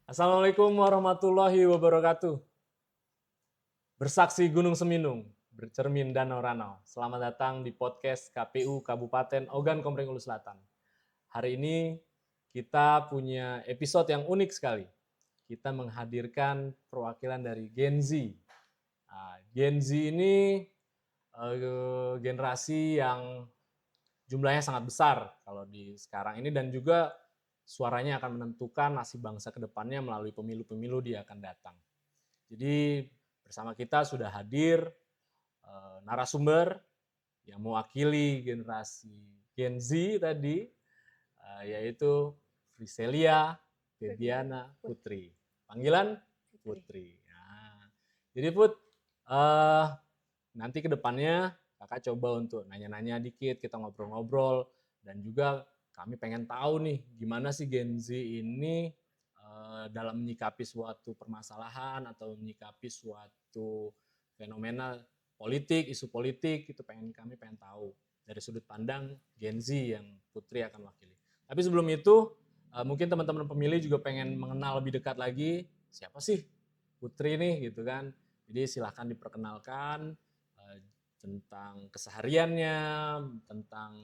Assalamualaikum warahmatullahi wabarakatuh. Bersaksi Gunung Seminung, bercermin Danau Ranau. Selamat datang di podcast KPU Kabupaten Ogan Komering Ulu Selatan. Hari ini kita punya episode yang unik sekali. Kita menghadirkan perwakilan dari Gen Z. Gen Z ini generasi yang jumlahnya sangat besar kalau di sekarang ini, dan juga suaranya akan menentukan nasib bangsa ke depannya melalui pemilu-pemilu dia akan datang. Jadi bersama kita sudah hadir narasumber yang mewakili generasi Gen Z tadi, yaitu Friselia Febiana Putri. Panggilan Putri. Nah, jadi Put, nanti ke depannya kakak coba untuk nanya-nanya dikit, kita ngobrol-ngobrol, dan juga kami pengen tahu nih gimana sih Gen Z ini dalam menyikapi suatu permasalahan atau menyikapi suatu fenomena politik, isu politik, itu kami pengen tahu dari sudut pandang Gen Z yang Putri akan wakili. Tapi sebelum itu, mungkin teman-teman pemilih juga pengen mengenal lebih dekat lagi siapa sih Putri nih gitu kan. Jadi silahkan diperkenalkan tentang kesehariannya, tentang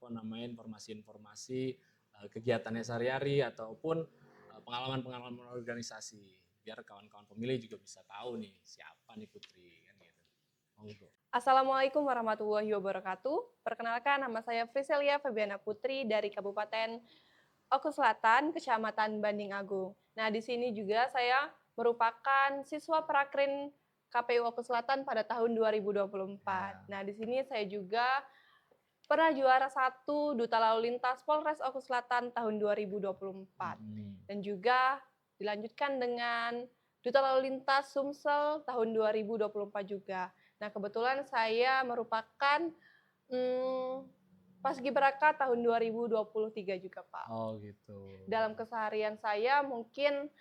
informasi-informasi kegiatannya sehari-hari ataupun pengalaman-pengalaman organisasi, biar kawan-kawan pemilih juga bisa tahu nih siapa nih Putri kan gitu. Monggo. Assalamualaikum warahmatullahi wabarakatuh. Perkenalkan, nama saya Friselia Febiana Putri dari Kabupaten Oku Selatan, Kecamatan Banding Agung. Nah, di sini juga saya merupakan siswa Prakrin KPU Oku Selatan pada tahun 2024. Nah, di sini saya juga pernah juara 1 Duta Lalu Lintas Polres Oku Selatan tahun 2024. Dan juga dilanjutkan dengan Duta Lalu Lintas Sumsel tahun 2024 juga. Nah, kebetulan saya merupakan Paskibraka tahun 2023 juga, Pak. Oh gitu. Dalam keseharian saya mungkin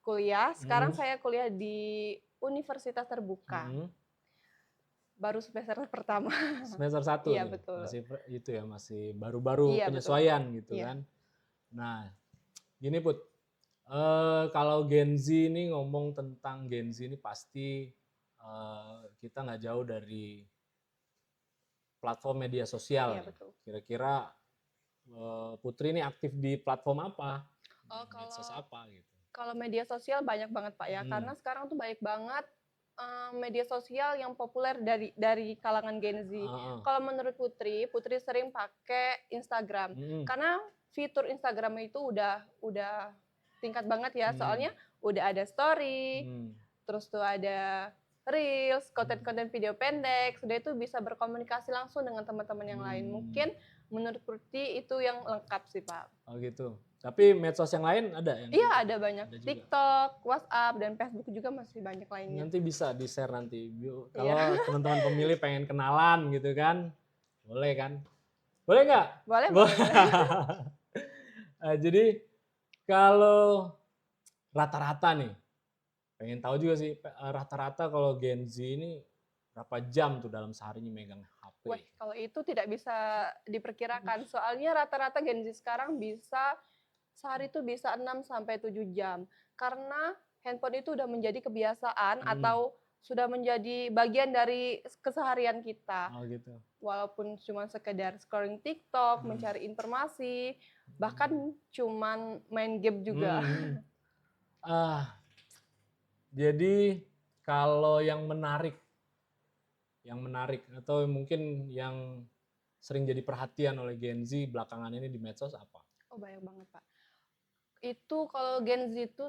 kuliah, sekarang saya kuliah di Universitas Terbuka. Baru semester pertama. Semester 1 Iya, nih. betul. Masih baru-baru Iya, penyesuaian betul. gitu Iya. kan. Nah, gini Put. Kalau Gen Z ini, ngomong tentang Gen Z ini pasti kita nggak jauh dari platform media sosial. Iya, betul. Kira-kira Putri ini aktif di platform apa? Medsos Kalau apa gitu? kalau media sosial banyak banget, Pak, ya. Karena sekarang tuh banyak banget media sosial yang populer dari kalangan Gen Z. Kalau menurut Putri sering pakai Instagram. Karena fitur Instagram itu udah tingkat banget ya. Soalnya udah ada story, terus tuh ada reels, konten-konten video pendek. Sudah itu bisa berkomunikasi langsung dengan teman-teman yang lain. Mungkin menurut Putri itu yang lengkap sih, Pak. Oh gitu. Tapi medsos yang lain ada yang? Iya, ada banyak. Ada TikTok, WhatsApp, dan Facebook juga masih banyak lainnya. Nanti bisa di-share nanti. Kalau Iya. teman-teman pemilih pengen kenalan gitu kan, boleh kan? Boleh nggak? Boleh, boleh. Jadi kalau rata-rata nih, pengen tahu juga sih, rata-rata kalau Gen Z ini berapa jam tuh dalam seharinya megang HP? Wah, kalau itu tidak bisa diperkirakan. Soalnya rata-rata Gen Z sekarang sehari itu bisa 6-7 jam. Karena handphone itu udah menjadi kebiasaan atau sudah menjadi bagian dari keseharian kita. Oh gitu. Walaupun cuma sekedar scrolling TikTok, mencari informasi, bahkan cuma main game juga. Jadi kalau yang menarik atau mungkin yang sering jadi perhatian oleh Gen Z belakangan ini di medsos apa? Oh, banyak banget, Pak. Itu kalau Gen Z itu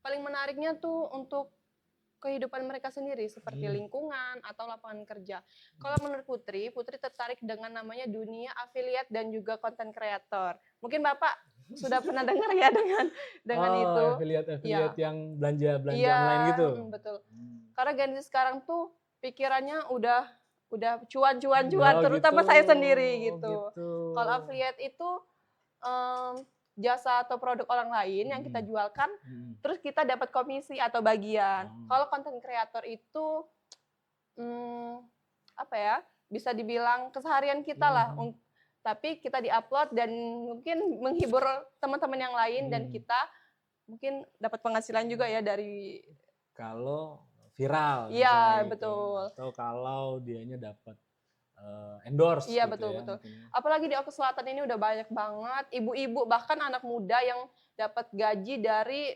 paling menariknya tuh untuk kehidupan mereka sendiri, seperti lingkungan atau lapangan kerja. Kalau menurut Putri tertarik dengan namanya dunia affiliate dan juga content creator. Mungkin Bapak sudah pernah dengar ya dengan itu. Affiliate Ya. yang belanja Iya, online gitu. Betul. Karena Gen Z sekarang tuh pikirannya udah cuan, Oh, terutama gitu. saya sendiri gitu. Gitu. Kalau affiliate itu jasa atau produk orang lain yang kita jualkan, terus kita dapat komisi atau bagian. Kalau content creator itu apa ya, bisa dibilang keseharian kita lah. Tapi kita di-upload dan mungkin menghibur teman-teman yang lain dan kita mungkin dapat penghasilan juga ya dari Kalau viral iya, misalnya gitu, betul. atau kalau dianya dapat endorse Iya, gitu betul ya betul. mungkin ya. Apalagi di Oku Selatan ini udah banyak banget ibu-ibu, bahkan anak muda yang dapat gaji dari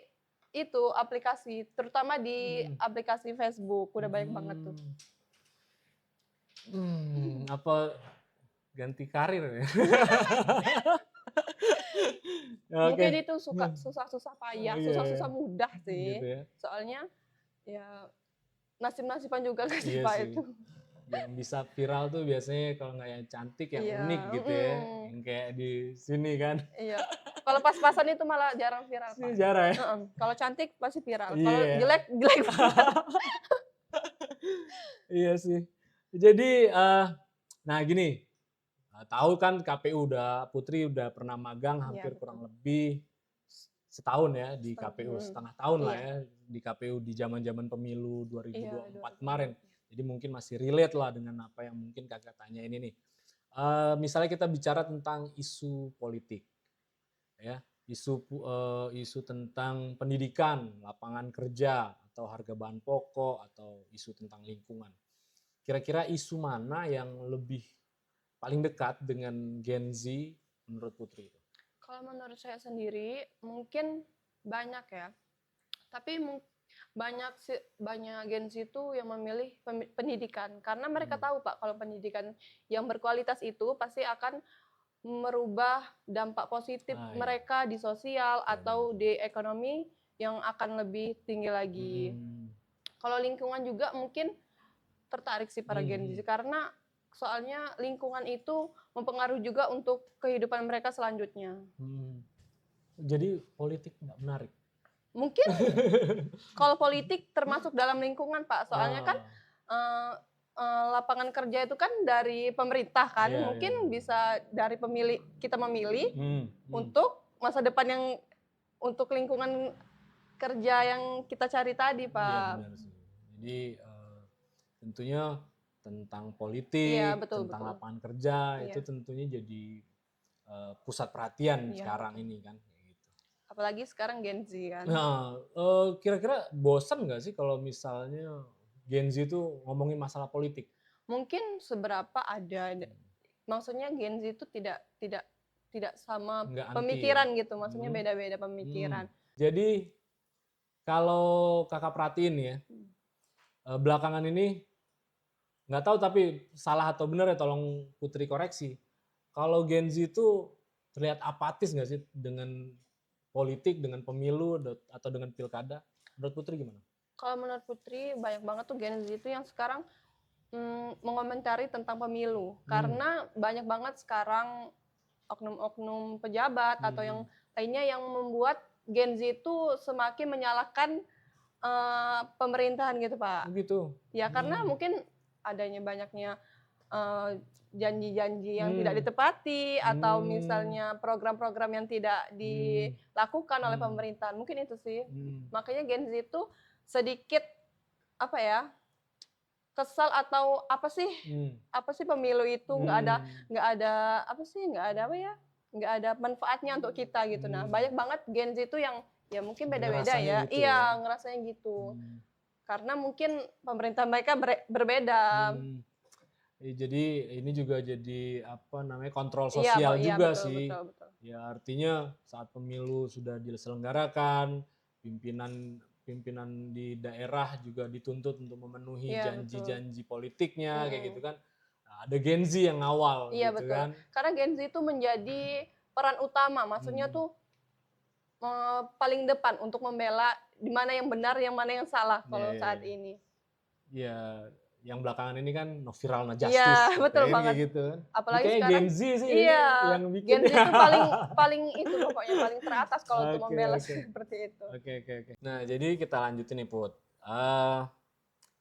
itu, aplikasi, terutama di Hmm. aplikasi Facebook, udah banyak banget tuh. Apa ganti karir ya? Oke. Mungkin itu suka susah-susah payah, Iya, susah-susah mudah gitu sih. ya. Soalnya ya nasib-nasiban juga kan sih Iya Pak sih. itu. Yang bisa viral tuh biasanya kalau nggak yang cantik, yang Iya, unik gitu ya. Yang kayak di sini kan. iya. Kalau pas-pasan itu malah jarang viral Pak. Sejarah ya. Heeh, kalau cantik pasti viral, kalau Iya. jelek, jelek banget. Iya sih. Jadi, nah gini, tahu kan KPU Putri udah pernah magang Iya, hampir betul. kurang lebih setahun ya di KPU, Mhm. setengah tahun lah Iya. ya di KPU di zaman-zaman pemilu Iya, 2024 kemarin. 2024. Jadi mungkin masih relate lah dengan apa yang mungkin Kakak tanya ini nih. Misalnya kita bicara tentang isu politik ya, isu tentang pendidikan, lapangan kerja, atau harga bahan pokok, atau isu tentang lingkungan. Kira-kira isu mana yang lebih paling dekat dengan Gen Z menurut Putri itu? Kalau menurut saya sendiri mungkin banyak ya, tapi banyak Gen Z itu yang memilih pendidikan karena mereka tahu Pak kalau pendidikan yang berkualitas itu pasti akan merubah dampak positif Ah, iya. mereka di sosial Iya, benar. atau di ekonomi yang akan lebih tinggi lagi. Hmm. Kalau lingkungan juga mungkin tertarik sih para Gen Z karena soalnya lingkungan itu mempengaruhi juga untuk kehidupan mereka selanjutnya. Jadi politik nggak menarik? Mungkin kalau politik termasuk dalam lingkungan Pak, soalnya kan Ah, eh, lapangan kerja itu kan dari pemerintah kan, iya, iya, mungkin benar. bisa dari pemilih kita memilih Hmm. untuk masa depan yang untuk lingkungan kerja yang kita cari tadi Iya Pak. benar sih. Jadi tentunya tentang Iya politik, betul tentang betul. lapangan kerja itu Iya tentunya jadi pusat perhatian iya sekarang betul. ini kan, kayak gitu. Apalagi sekarang Gen Z kan. Nah, kira-kira bosan nggak sih kalau misalnya Gen Z itu ngomongin masalah politik? Mungkin seberapa ada, maksudnya Gen Z itu tidak tidak tidak sama Nggak anti ya? pemikiran gitu, maksudnya Hmm. beda-beda Hmm. pemikiran. Jadi kalau kakak perhatiin ya, belakangan ini nggak tahu tapi salah atau benar ya tolong Putri koreksi. Kalau Gen Z itu terlihat apatis nggak sih dengan politik, dengan pemilu atau dengan pilkada? Menurut Putri gimana? Kalau menurut Putri banyak banget tuh Gen Z itu yang sekarang mengomentari tentang pemilu karena banyak banget sekarang oknum-oknum pejabat atau yang lainnya yang membuat Gen Z itu semakin menyalahkan pemerintahan gitu Pak. Begitu. Ya karena mungkin adanya banyaknya janji-janji yang tidak ditepati atau misalnya program-program yang tidak dilakukan oleh pemerintahan. Mungkin itu sih. Makanya Gen Z itu sedikit apa ya, kesal atau apa sih pemilu itu nggak ada apa sih, nggak ada manfaatnya untuk kita gitu. Nah, banyak banget Gen Z itu yang ya mungkin beda-beda Ngerasanya ya. gitu ya. Iya, ngerasanya gitu. Karena mungkin pemerintah mereka berbeda. Jadi ini juga jadi apa namanya kontrol Iya, sosial iya juga betul sih. betul betul. Ya artinya saat pemilu sudah diselenggarakan, pimpinan di daerah juga dituntut untuk memenuhi Iya betul. janji-janji politiknya kayak gitu kan. Nah, ada Gen Z yang ngawal Iya gitu betul. kan. Karena Gen Z itu menjadi peran utama, maksudnya tuh paling depan untuk membela di mana yang benar, yang mana yang salah Ya, kalau ya, saat ya. ini. Ya, yang belakangan ini kan no viral no Iya, justice betul katanya kayak banget. gitu kan. Ini Apalagi kayaknya sekarang Gen Z sih ini iya, yang bikin. Gen Z itu paling paling itu pokoknya paling teratas kalau untuk Oke, membela oke. seperti itu. Oke. Nah, jadi kita lanjutin nih Put.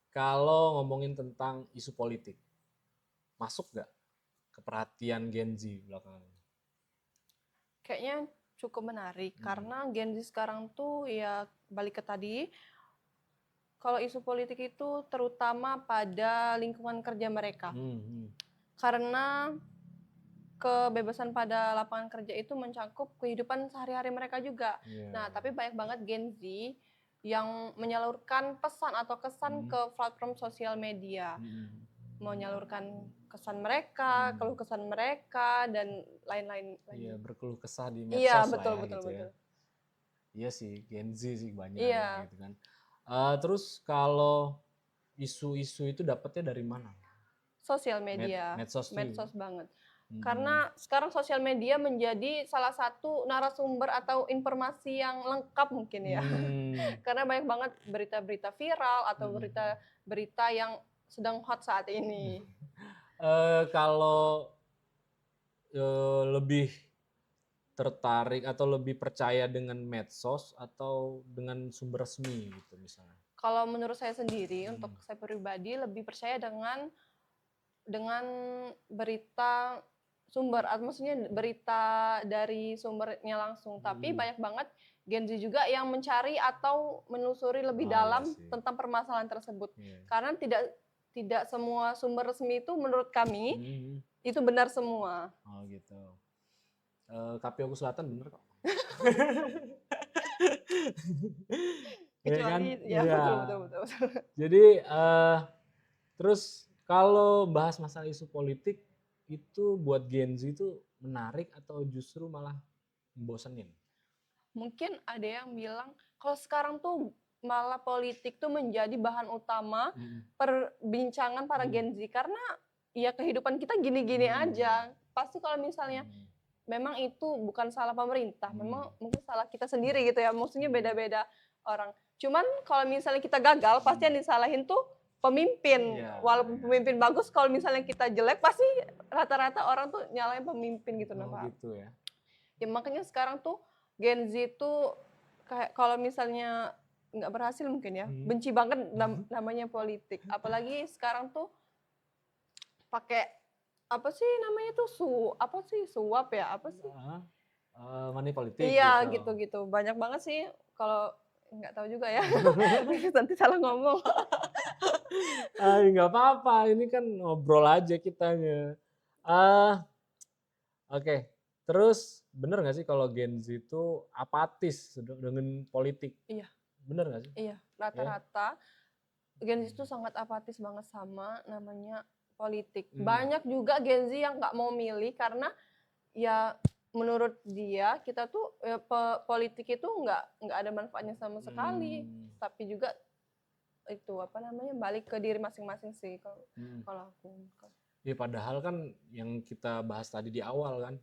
Kalau ngomongin tentang isu politik, masuk nggak ke perhatian Gen Z belakangan ini? Kayaknya cukup menarik karena Gen Z sekarang tuh ya balik ke tadi, kalau isu politik itu terutama pada lingkungan kerja mereka. Karena kebebasan pada lapangan kerja itu mencakup kehidupan sehari-hari mereka juga. Nah, Iya. tapi banyak banget Gen Z yang menyalurkan pesan atau kesan ke platform sosial media. Menyalurkan kesan mereka, keluh kesan mereka, dan lain-lain lagi. Iya, berkeluh kesah di Iya, medsos lah betul, ya betul, gitu ya. betul. Iya sih, Gen Z sih banyak Iya, yang gitu kan. Terus kalau isu-isu itu dapatnya dari mana? sosial media, Medsos tuh. medsos banget. Hmm. Karena sekarang sosial media menjadi salah satu narasumber atau informasi yang lengkap mungkin ya. Hmm. Karena banyak banget berita-berita viral atau berita-berita yang sedang hot saat ini. Kalau lebih tertarik atau lebih percaya dengan medsos atau dengan sumber resmi gitu misalnya? Kalau menurut saya sendiri, untuk saya pribadi lebih percaya dengan berita sumber, maksudnya berita dari sumbernya langsung. Tapi banyak banget Gen Z juga yang mencari atau menelusuri lebih dalam tentang permasalahan tersebut. Karena tidak semua sumber resmi itu menurut kami itu benar semua. Oh gitu. KPU Selatan bener kok. Kecuali ya, Iya. betul. Jadi terus kalau bahas masalah isu politik itu buat Gen Z itu menarik atau justru malah membosenin? Mungkin ada yang bilang kalau sekarang tuh malah politik tuh menjadi bahan utama perbincangan para Gen Z karena ya kehidupan kita gini-gini aja. Pasti kalau misalnya memang itu bukan salah pemerintah, memang mungkin salah kita sendiri gitu ya. Maksudnya beda-beda orang. Cuman kalau misalnya kita gagal, pasti yang disalahin tuh pemimpin. Walaupun pemimpin bagus, kalau misalnya kita jelek, pasti rata-rata orang tuh nyalahin pemimpin gitu. Oh gitu ya. Ya makanya sekarang tuh Gen Z tuh kayak kalau misalnya nggak berhasil mungkin ya, benci banget namanya politik. Apalagi sekarang tuh pakai apa sih namanya tuh suap ya, apa sih? Money politik Iya, gitu. gitu. Banyak banget sih kalau nggak tahu juga ya. Nanti salah ngomong. Nggak apa-apa, ini kan ngobrol aja kitanya. Oke. Terus bener nggak sih kalau Gen Z itu apatis dengan politik? Iya. Bener nggak sih? Iya, rata-rata Gen Z itu sangat apatis banget sama namanya politik. Banyak juga Gen Z yang nggak mau milih karena ya menurut dia kita tuh politik itu nggak ada manfaatnya sama sekali. Tapi juga itu apa namanya balik ke diri masing-masing sih kalau aku. Ya padahal kan yang kita bahas tadi di awal kan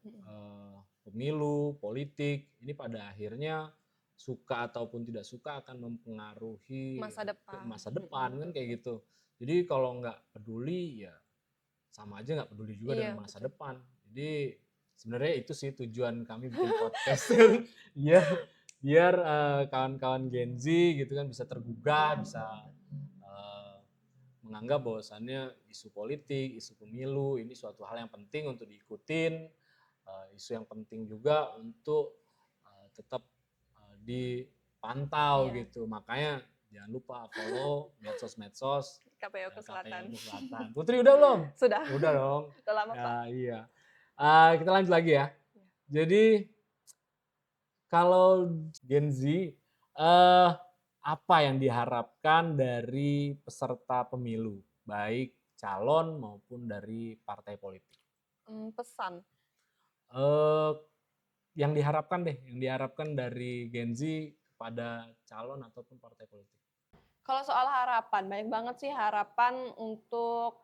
pemilu, politik ini pada akhirnya suka ataupun tidak suka akan mempengaruhi masa depan kan kayak gitu. Jadi kalau nggak peduli ya sama aja nggak peduli juga dengan masa depan. Jadi sebenarnya itu sih tujuan kami bikin podcast ya biar kawan-kawan Gen Z gitu kan bisa tergugah, bisa menganggap bahwasannya isu politik, isu pemilu ini suatu hal yang penting untuk diikutin, isu yang penting juga untuk tetap dipantau gitu. Makanya jangan lupa follow medsos-medsos KPU Selatan. Putri udah belum? Sudah. Udah dong. Udah lama Pak. Iya. Kita lanjut lagi ya. Jadi kalau Gen Z apa yang diharapkan dari peserta pemilu, baik calon maupun dari partai politik? Pesan. Yang diharapkan dari Gen Z kepada calon ataupun partai politik. Kalau soal harapan, banyak banget sih harapan untuk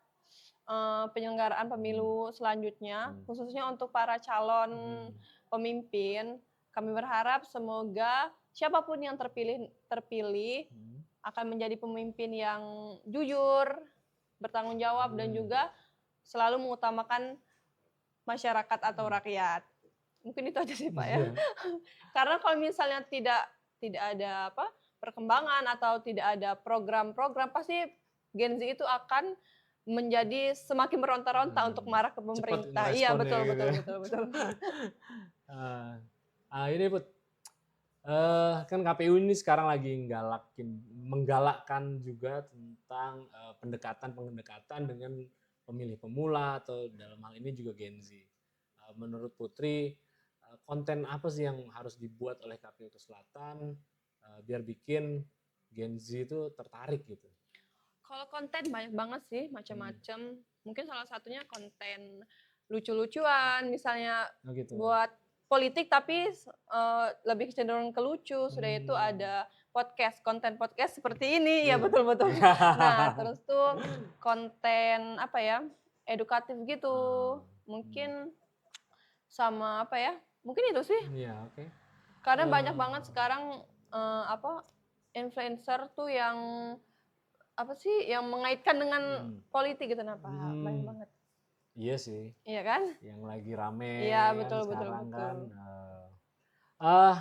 penyelenggaraan pemilu selanjutnya, khususnya untuk para calon pemimpin. Kami berharap semoga siapapun yang terpilih akan menjadi pemimpin yang jujur, bertanggung jawab, dan juga selalu mengutamakan masyarakat atau rakyat. Mungkin itu aja sih Pak ya. Karena kalau misalnya tidak ada perkembangan atau tidak ada program-program, pasti Gen Z itu akan menjadi semakin meronta-ronta untuk marah ke pemerintah. Iya, betul. Ini Put, kan KPU ini sekarang lagi menggalakkan juga tentang pendekatan dengan pemilih pemula atau dalam hal ini juga Gen Z. menurut Putri konten apa sih yang harus dibuat oleh KPU Selatan biar bikin Gen Z itu tertarik gitu? Kalau konten banyak banget sih, macam-macam. Mungkin salah satunya konten lucu-lucuan, misalnya Oh gitu. buat politik tapi lebih cenderung ke lucu. Sudah itu ada podcast, konten podcast seperti ini, ya Iya. betul-betul. Nah, terus tuh konten apa ya, edukatif gitu. Mungkin sama apa ya, mungkin itu sih. Iya, oke. Karena banyak banget sekarang influencer tuh yang apa sih yang mengaitkan dengan politik gitu, kenapa banyak banget. Iya sih. Iya kan? Yang lagi rame Iya, kan betul, sekarang betul, kan. betul.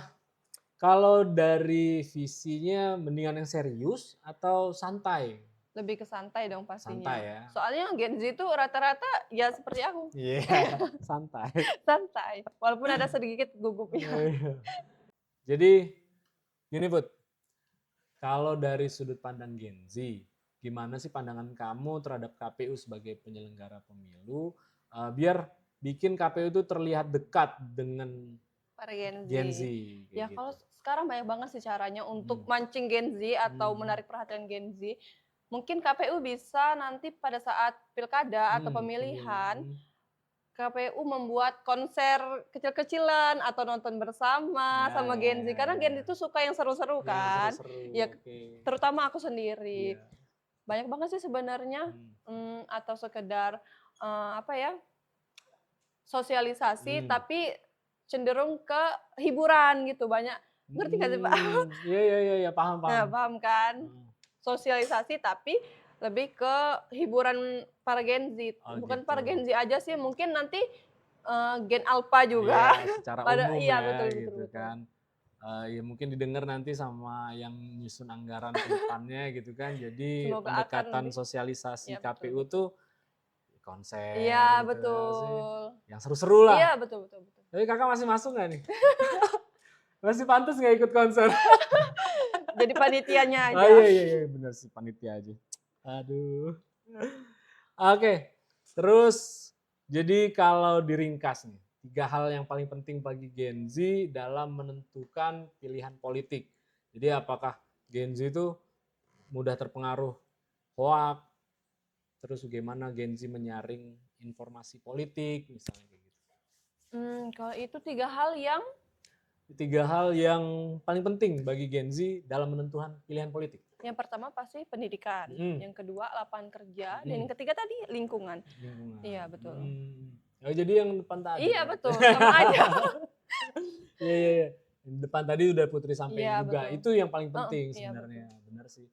Kalau dari visinya mendingan yang serius atau santai? Lebih ke santai dong pastinya. Santai ya. Soalnya Gen Z itu rata-rata ya seperti aku, Iya, santai. santai. Walaupun ada sedikit gugupnya. Jadi gini Put, kalau dari sudut pandang Gen Z, gimana sih pandangan kamu terhadap KPU sebagai penyelenggara pemilu biar bikin KPU itu terlihat dekat dengan Para Gen Z. Gen Z? Ya Kayak kalau gitu. sekarang banyak banget sih caranya untuk mancing Gen Z atau menarik perhatian Gen Z. Mungkin KPU bisa nanti pada saat pilkada atau pemilihan, KPU membuat konser kecil-kecilan atau nonton bersama sama Gen Z. Karena Gen Z itu suka yang seru-seru kan. Ya, terutama aku sendiri. Banyak banget sih sebenarnya atau sekedar apa ya, sosialisasi tapi cenderung ke hiburan gitu, banyak. Ngerti nggak sih Pak? Iya, paham. Nah, paham kan? Sosialisasi tapi lebih ke hiburan para Gen Z. Oh, Bukan gitu. para Gen Z aja sih, mungkin nanti Gen Alpha juga. Iya, secara umum Iya, ya betul, gitu betul. kan. Ya mungkin didengar nanti sama yang nyusun anggaran ke depannya gitu kan. Jadi Semoga akan pendekatan lebih. sosialisasi Iya, betul, KPU betul. tuh konser Iya, gitu nggak sih. betul. Yang seru-seru lah. Iya, betul. Tapi kakak masih masuk nggak nih? Masih pantas nggak ikut konser? Jadi panitianya aja. Oh iya, benar sih panitia aja. Aduh. Oke, terus jadi kalau diringkas nih, 3 hal yang paling penting bagi Gen Z dalam menentukan pilihan politik. Jadi apakah Gen Z itu mudah terpengaruh hoak, terus bagaimana Gen Z menyaring informasi politik, misalnya kayak gitu. Kalau itu 3 hal yang 3 hal yang paling penting bagi Gen Z dalam menentukan pilihan politik. yang pertama pasti pendidikan, yang kedua lapangan kerja, dan yang ketiga tadi lingkungan. Iya, betul. Oh, jadi yang depan tadi. Iya, betul, sama aja. Iya. Yang depan tadi udah Putri sampaikan juga. Betul. Itu yang paling penting Iya, sebenarnya. Benar sih.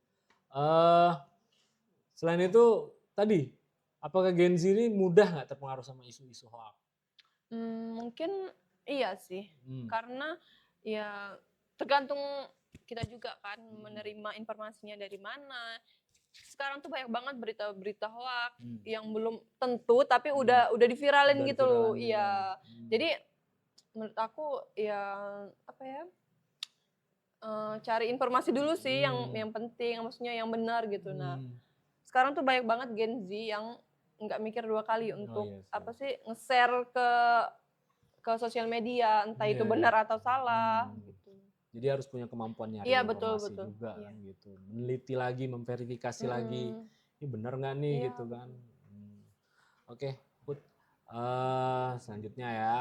Selain itu tadi, apakah Gen Z ini mudah nggak terpengaruh sama isu-isu hoax? Mungkin iya sih, karena ya tergantung kita juga kan menerima informasinya dari mana. Sekarang tuh banyak banget berita-berita hoax yang belum tentu tapi udah diviralin gitu loh. Iya. Jadi menurut aku ya apa ya? Cari informasi dulu sih yang penting, maksudnya yang benar gitu. Nah, sekarang tuh banyak banget Gen Z yang nggak mikir 2 kali untuk apa sih nge-share ke sosial media, entah itu benar atau salah gitu. Jadi harus punya kemampuan nyari informasi juga kan gitu. Meneliti lagi, memverifikasi lagi. Ini benar nggak nih gitu kan. Oke, Put. Selanjutnya ya.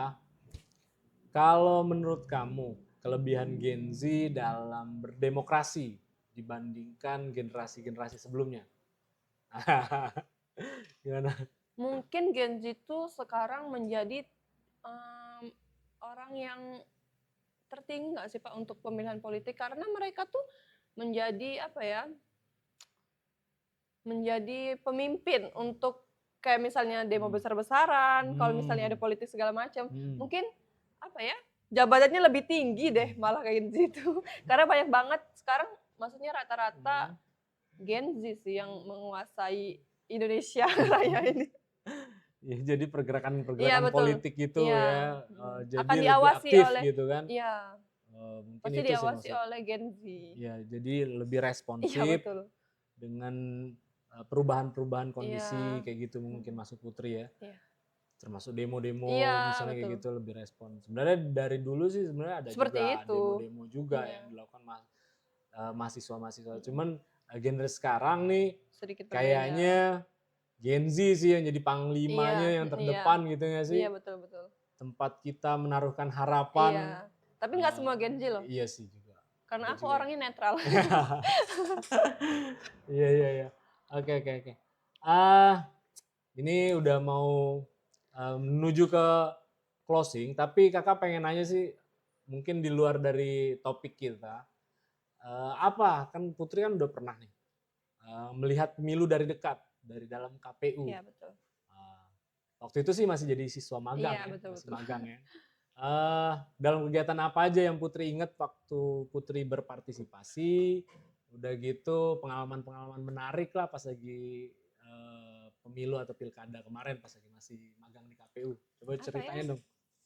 Kalau menurut kamu, kelebihan Gen Z dalam berdemokrasi dibandingkan generasi-generasi sebelumnya? Gimana? Mungkin Gen Z itu sekarang menjadi orang yang tertinggi nggak sih Pak untuk pemilihan politik, karena mereka tuh menjadi apa ya, menjadi pemimpin untuk kayak misalnya demo besar-besaran, kalau misalnya ada politik segala macam, mungkin apa ya, jabatannya lebih tinggi deh malah kayak gitu. Karena banyak banget sekarang, maksudnya rata-rata Gen Z sih yang menguasai Indonesia Raya ini. Ya, jadi pergerakan-pergerakan Betul. politik gitu ya, jadi akan lebih diawasi aktif oleh gitu kan. Iya. Mungkin Pasti itu sih diawasi maksud. oleh Gen Z. Ya, jadi lebih Iya, responsif betul. dengan perubahan-perubahan kondisi kayak gitu mungkin masuk Putri ya. Iya. termasuk demo-demo Iya, misalnya kayak betul. gitu lebih respon. Sebenarnya dari dulu sih sebenarnya ada Seperti juga itu. demo-demo juga Iya, yang dilakukan mahasiswa-mahasiswa. mhm, Cuman genre sekarang nih sedikit berbeda. kayaknya Gen Z sih yang jadi Iya, panglimanya yang iya, terdepan gitu nggak iya, sih? betul, betul. Tempat kita menaruhkan Iya, harapan. tapi nggak semua Gen Z loh, Iya sih juga. karena Ada aku juga ya. orangnya netral. Iya iya iya. Oke oke oke. Ah, ini udah mau menuju ke closing, tapi Kakak pengen nanya sih mungkin di luar dari topik kita. Apa kan Putri kan udah pernah nih melihat pemilu dari dekat dari dalam KPU. Iya, betul. Ah, waktu itu sih masih jadi siswa magang Iya, ya, betul, masih betul. magang ya. Dalam kegiatan apa aja yang Putri ingat waktu Putri berpartisipasi, udah gitu pengalaman-pengalaman menarik lah pas lagi pemilu atau pilkada kemarin pas lagi masih magang di KPU. Coba Apa ya? ceritain dong.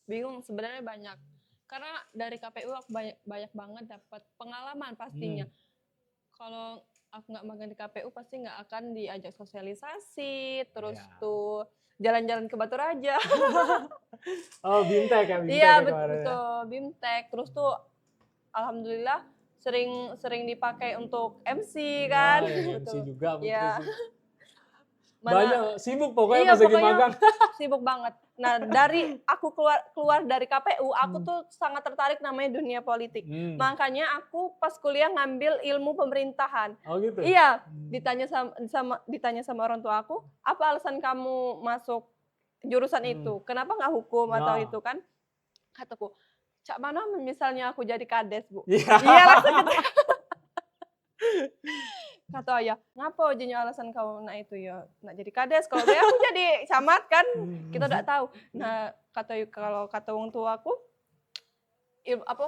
Bingung sebenarnya banyak. Karena dari KPU aku banyak banyak banget dapat pengalaman pastinya. Hmm, Kalau aku nggak magang di KPU pasti nggak akan diajak sosialisasi, terus ya. tuh jalan-jalan ke Batu Raja. Oh, Bimtek ya, Iya, Bimtek ya betul kemarin ya. betul, BIMTEK. Terus tuh alhamdulillah sering sering dipakai untuk MC kan. Wah, yang MC Betul. juga Putri Ya, sih. mana Banyak, sibuk pokoknya iya pas lagi pokoknya magang. sibuk banget. Nah, dari aku keluar keluar dari KPU, aku Hmm. tuh sangat tertarik namanya dunia politik. Hmm. Makanya aku pas kuliah ngambil ilmu pemerintahan. Oh gitu? Iya, Hmm. ditanya sama orang tua aku, "Apa alasan kamu masuk jurusan Hmm. itu? Kenapa nggak hukum atau Nah. itu kan?" Kataku, "Cak mana misalnya aku jadi kades, Bu?" Iya. Iya langsung kata ayah, "Ngapa jadinya alasan kamu nak itu ya nak jadi kades, kalau saya aku jadi camat kan, kita tidak tahu." Nah, kalau kata orang tua aku,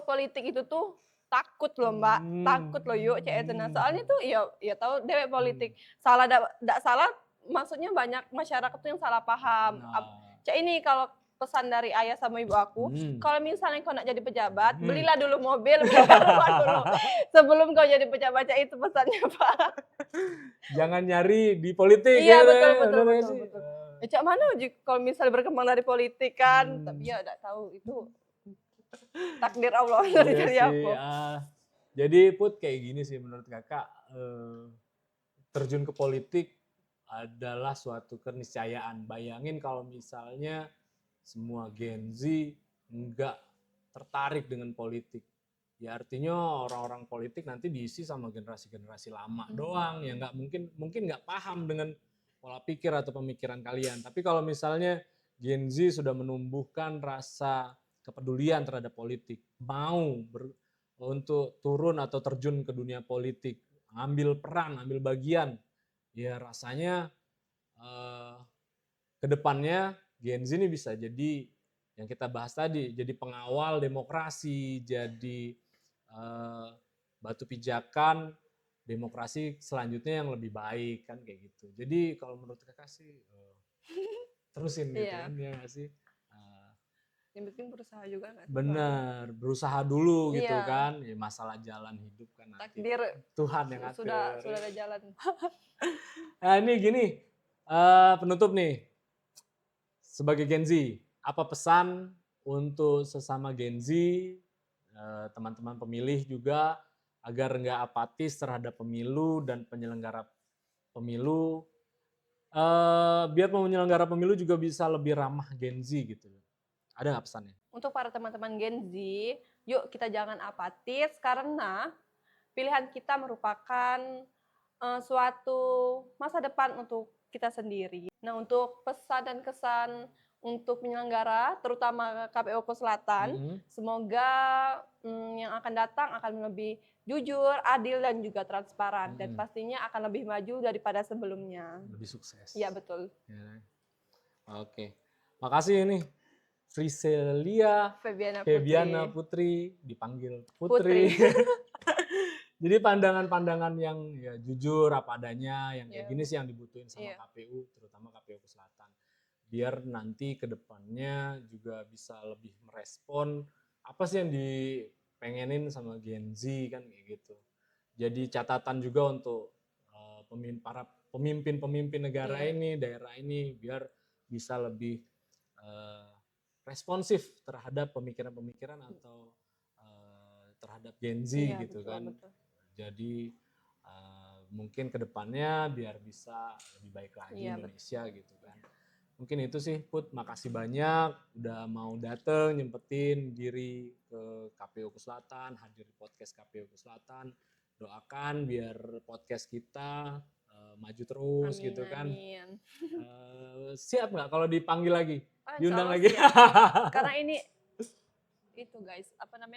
politik itu tuh takut loh Mbak, takut loh yuk cek itu. Nah, soalnya tuh ya tahu dewek politik, salah ndak salah maksudnya banyak masyarakat tuh yang salah paham. Nah. Cek ini kalau pesan dari ayah sama ibu aku, kalau misalnya kau nak jadi pejabat, belilah dulu mobil, belilah rumah dulu. Sebelum kau jadi pejabat, cek itu pesannya Pak. Jangan nyari di politik Iya ya, betul betul bener nggak betul sih? betul. Ya, cak mana kalau misalnya berkembang dari politik kan, tapi ya nggak tahu itu takdir Allah Iya dari sih. aku. Jadi Put kayak gini sih menurut Kakak, terjun ke politik adalah suatu keniscayaan. Bayangin kalau misalnya semua Gen Z nggak tertarik dengan politik. Ya artinya orang-orang politik nanti diisi sama generasi-generasi lama doang yang nggak mungkin nggak paham dengan pola pikir atau pemikiran kalian. Tapi kalau misalnya Gen Z sudah menumbuhkan rasa kepedulian terhadap politik, mau untuk turun atau terjun ke dunia politik, ambil peran, ambil bagian, ya rasanya ke depannya Gen Z ini bisa jadi yang kita bahas tadi, jadi pengawal demokrasi, jadi batu pijakan demokrasi selanjutnya yang lebih baik kan kayak gitu. Jadi kalau menurut Kakak sih terusin gitu Iya, kan ya nggak sih? yang penting berusaha juga nggak sih soalnya. Bener, berusaha dulu gitu Iya, kan. Ya, masalah jalan hidup kan nanti takdir Tuhan yang sudah atur. ada jalan. Nah ini gini, penutup nih. Sebagai Gen Z, apa pesan untuk sesama Gen Z, teman-teman pemilih juga, agar nggak apatis terhadap pemilu dan penyelenggara pemilu, biar penyelenggara pemilu juga bisa lebih ramah Gen Z gitu. Ada nggak pesannya? Untuk para teman-teman Gen Z, yuk kita jangan apatis karena pilihan kita merupakan suatu masa depan untuk kita sendiri. Nah, untuk pesan dan kesan untuk penyelenggara, terutama KPU Selatan, semoga yang akan datang akan lebih jujur, adil, dan juga transparan. Dan pastinya akan lebih maju daripada sebelumnya. Lebih sukses. Iya, betul. Ya. Oke. Makasih ini. Friselia Febiana Putri, dipanggil Putri. Jadi pandangan-pandangan yang ya jujur apa adanya, yang kayak gini sih yang dibutuhin sama KPU, terutama KPU Selatan. Biar nanti ke depannya juga bisa lebih merespon apa sih yang dipengenin sama Gen Z kan kayak gitu. Jadi catatan juga untuk para pemimpin-pemimpin negara ini, daerah ini, biar bisa lebih responsif terhadap pemikiran-pemikiran atau terhadap Gen Z Iya, gitu betul, kan. betul. Jadi mungkin kedepannya biar bisa lebih baik lagi Iya, betul. Indonesia gitu kan. Mungkin itu sih Put, makasih banyak udah mau dateng nyempetin diri ke KPU Selatan, hadir di podcast KPU Selatan. Doakan biar podcast kita maju terus Amin, gitu kan. amin. Siap nggak kalau dipanggil lagi? Insya Diundang Allah lagi? siap. Karena ini itu guys,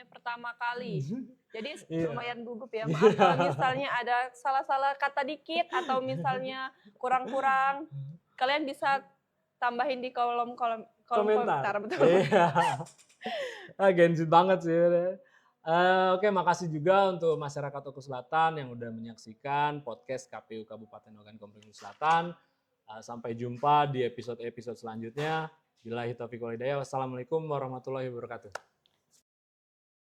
pertama kali. Jadi Iya. lumayan gugup ya. Maaf kalau misalnya ada salah-salah kata dikit atau misalnya kurang-kurang, kalian bisa tambahin di kolom komentar, betul. Iya. Gen Z banget sih. Oke, makasih juga untuk masyarakat Oku Selatan yang udah menyaksikan podcast KPU Kabupaten Ogan Komering Selatan. Sampai jumpa di episode-episode selanjutnya. Billahi taufiq wal hidayah. Wassalamualaikum warahmatullahi wabarakatuh.